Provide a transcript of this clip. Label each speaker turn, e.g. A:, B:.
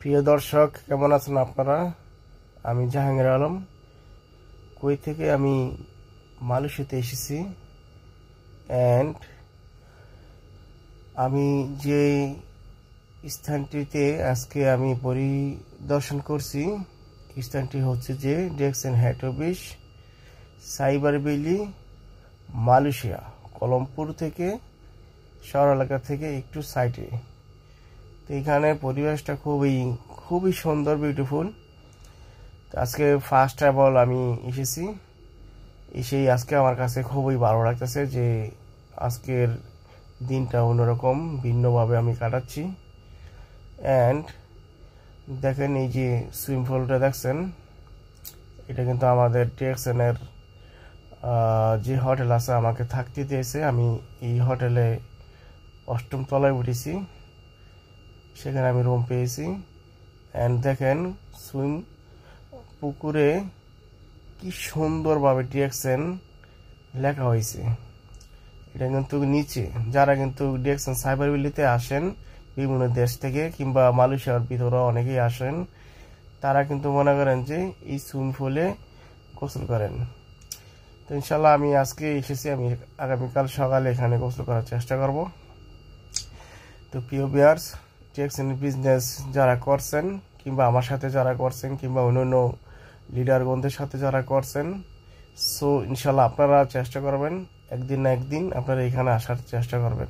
A: প্রিয় দর্শক, কেমন আছেন আপনারা? আমি জাহাঙ্গীর আলম, কুয়েত থেকে আমি মালয়েশিয়াতে এসেছি। অ্যান্ড আমি যে স্থানটিতে আজকে আমি পরিদর্শন করছি, স্থানটি হচ্ছে যে Dexon head office, cyber valley, Malaysia, Kuala Lumpur থেকে শহর এলাকা থেকে একটু সাইডে। তো এখানে পরিবেশটা খুবই সুন্দর, বিউটিফুল। আজকে ফার্স্ট অফ অল আমি এসেই আজকে আমার কাছে খুবই ভালো লাগতেছে যে আজকের দিনটা অন্যরকম, ভিন্নভাবে আমি কাটাচ্ছি। অ্যান্ড দেখেন, এই যে সুইমিং পুলটা দেখছেন, এটা কিন্তু আমাদের টিএক্সএনের যে হোটেল আছে আমাকে থাকতে দিয়েছে। আমি এই হোটেলে 8ম তলায় উঠেছি, সেখানে আমি রুম পেয়েছি। অ্যান্ড দেখেন, পুকুরে কি সুন্দরভাবে টিএক্সএন লেখা হয়েছে। এটা কিন্তু নিচে যারা কিন্তু টিএক্সএন সাইবার ভ্যালিতে আসেন বিভিন্ন দেশ থেকে কিংবা মালয়েশিয়ার ভিতরে অনেকেই আসেন, তারা কিন্তু মনে করেন যে এই সুইমিং পুলে গোসল করেন। তো ইনশাল্লাহ আমি আজকে এসেছি, আমি আগামীকাল সকালে এখানে গোসল করার চেষ্টা করব। তো প্রিয় ভিউয়ার্স, টিএক্সএন বিজনেস যারা করছেন কিংবা আমার সাথে যারা করছেন কিংবা অন্যান্য লিডারগণদের সাথে যারা করছেন, সো ইনশাল্লাহ আপনারা চেষ্টা করবেন, একদিন না একদিন আপনারা এখানে আসার চেষ্টা করবেন।